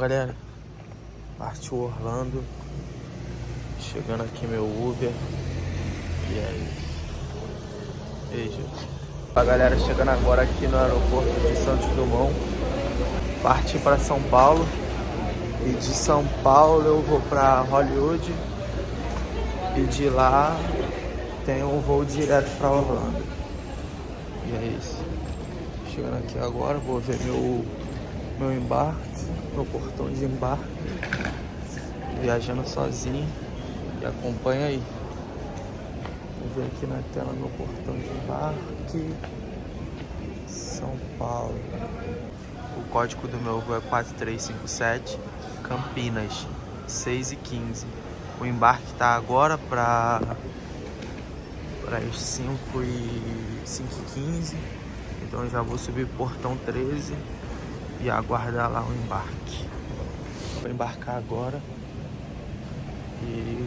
Galera, partiu Orlando, chegando aqui meu Uber, e é isso. Beijo. A galera chegando agora aqui no aeroporto de Santos Dumont, parti para São Paulo, e de São Paulo eu vou para Hollywood, e de lá tem um voo direto para Orlando, e é isso. Chegando aqui agora, vou ver meu embarque, meu portão de embarque, viajando sozinho, e acompanha aí. Vou ver aqui na tela meu portão de embarque, São Paulo. O código do meu voo é 4357, Campinas, 6h15. O embarque tá agora para as 5h15, então eu já vou subir pro portão 13 e aguardar lá o embarque. Vou embarcar agora e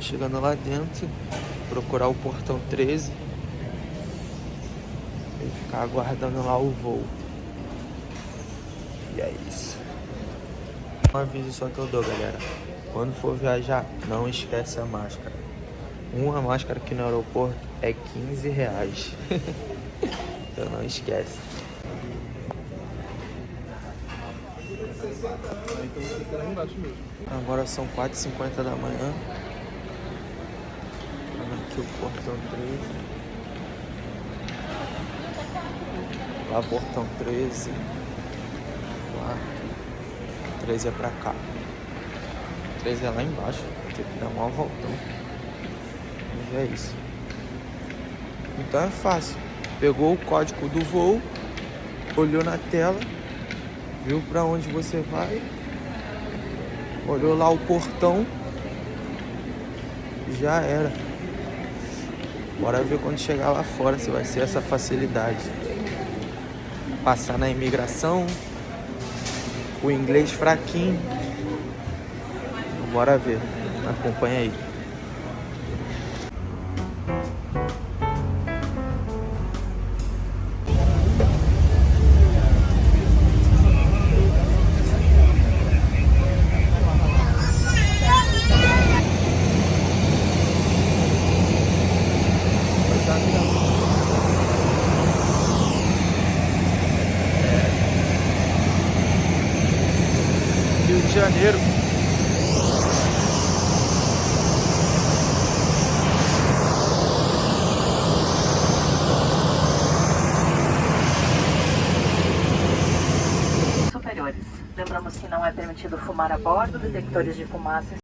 chegando lá dentro, procurar o portão 13 e ficar aguardando lá o voo. E é isso. Um aviso só que eu dou, galera: quando for viajar, não esquece a máscara. Uma máscara aqui no aeroporto é R$15. Então não esquece. Agora são 4h50 da manhã. Aqui o portão 13. Lá portão 13. Lá 13 é pra cá. 13 é lá embaixo. Tem que dar uma voltão. Mas é isso. Então é fácil. Pegou o código do voo, olhou na tela, viu pra onde você vai, olhou lá o portão, já era. Bora ver quando chegar lá fora se vai ser essa facilidade. Passar na imigração, o inglês fraquinho. Bora ver, acompanha aí. Rio de Janeiro. Superiores. Lembramos que não é permitido fumar a bordo, detectores de fumaça.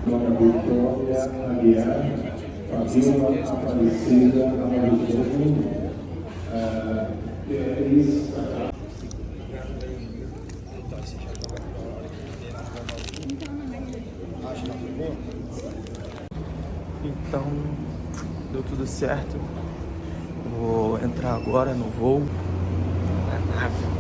Dona Vitória Aguiar, Fabiola Aparecida Amarildo, Beatriz. Então, deu tudo certo. Vou entrar agora no voo, na nave.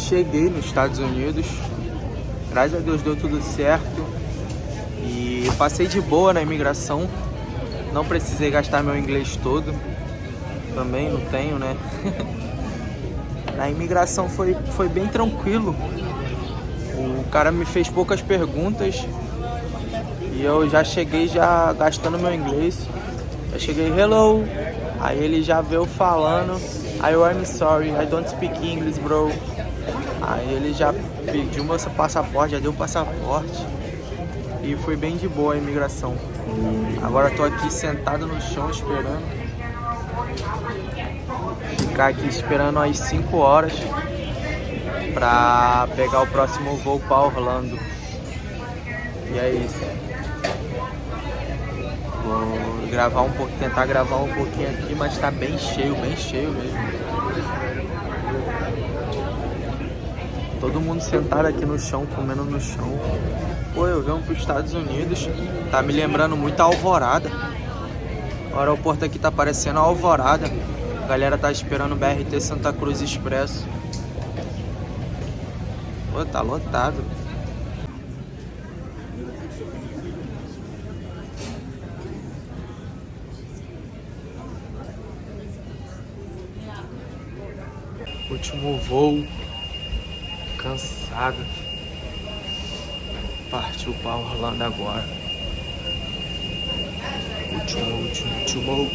cheguei nos Estados Unidos. Graças a Deus deu tudo certo. E passei de boa na imigração. Não precisei gastar meu inglês todo. Também não tenho, né? Na imigração foi bem tranquilo. O cara me fez poucas perguntas. E eu já cheguei gastando meu inglês. Eu cheguei, hello. Aí ele já veio falando. Aí eu, I'm sorry, I don't speak English, bro. Aí ele já pediu meu passaporte, já deu o passaporte. E foi bem de boa a imigração. Agora eu tô aqui sentado no chão esperando. Ficar aqui esperando às 5 horas pra pegar o próximo voo pra Orlando. E é isso. Vou gravar tentar gravar um pouquinho aqui, mas tá bem cheio mesmo. Todo mundo sentado aqui no chão, comendo no chão. Pô, eu venho pros Estados Unidos, tá me lembrando muito a Alvorada. O aeroporto aqui tá parecendo a Alvorada. A galera tá esperando o BRT Santa Cruz Expresso. Pô, tá lotado. Último voo. Cansado. Partiu pra Orlando agora. Último.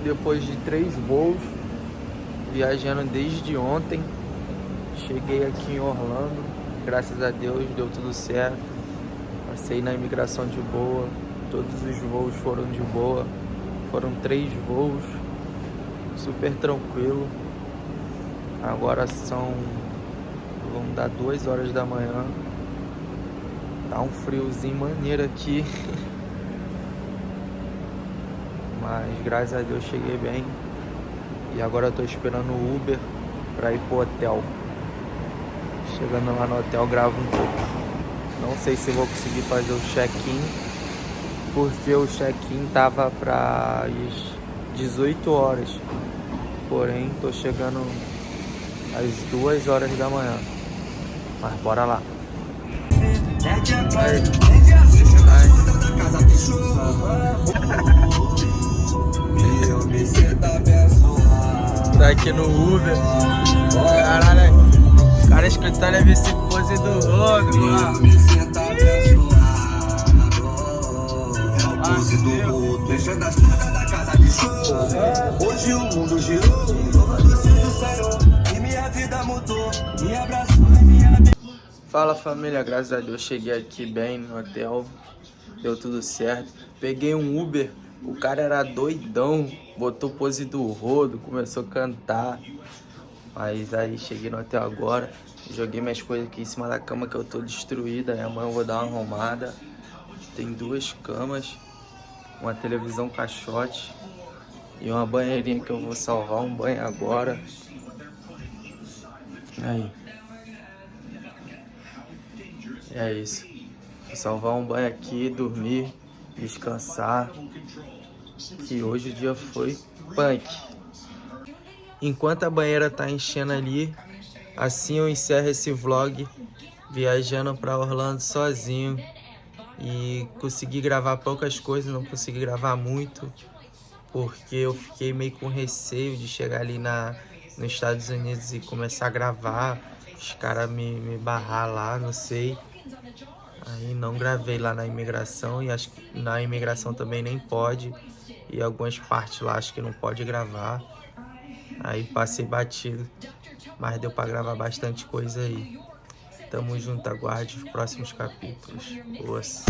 Depois de 3 voos, viajando desde ontem, cheguei aqui em Orlando. Graças a Deus deu tudo certo. Passei na imigração de boa. Todos os voos foram de boa. Foram 3 voos, super tranquilo. Agora vão dar 2 horas da manhã. Tá um friozinho maneiro aqui. Mas graças a Deus cheguei bem. E agora eu tô esperando o Uber pra ir pro hotel. Chegando lá no hotel gravo um pouco. Não sei se vou conseguir fazer o check-in, porque o check-in tava para as 18 horas. Porém, tô chegando às 2 horas da manhã. Mas bora lá. Tá aqui no Uber. Caralho, o cara escutando esse pose do rodo, mano. Pose do rodo, fechando as portas da casa de show. Hoje o mundo girou, louvando o Senhor, e minha vida mudou, me abraçou e minha... Fala família, graças a Deus cheguei aqui bem no hotel. Deu tudo certo. Peguei um Uber. O cara era doidão, botou pose do rodo, começou a cantar. Mas aí cheguei no hotel agora, joguei minhas coisas aqui em cima da cama que eu tô destruída. E amanhã eu vou dar uma arrumada. Tem 2 camas, uma televisão caixote e uma banheirinha que eu vou salvar um banho agora. Aí. É isso. Vou salvar um banho aqui, dormir, descansar. Que hoje o dia foi punk. enquanto a banheira tá enchendo ali, assim eu encerro esse vlog viajando pra Orlando sozinho. E consegui gravar poucas coisas, não consegui gravar muito, porque eu fiquei meio com receio de chegar ali nos Estados Unidos e começar a gravar, os caras me barrar lá, não sei. Aí não gravei lá na imigração, e acho que na imigração também nem pode, e algumas partes lá acho que não pode gravar. Aí passei batido, mas deu pra gravar bastante coisa aí. Tamo junto, aguarde os próximos capítulos. Boas.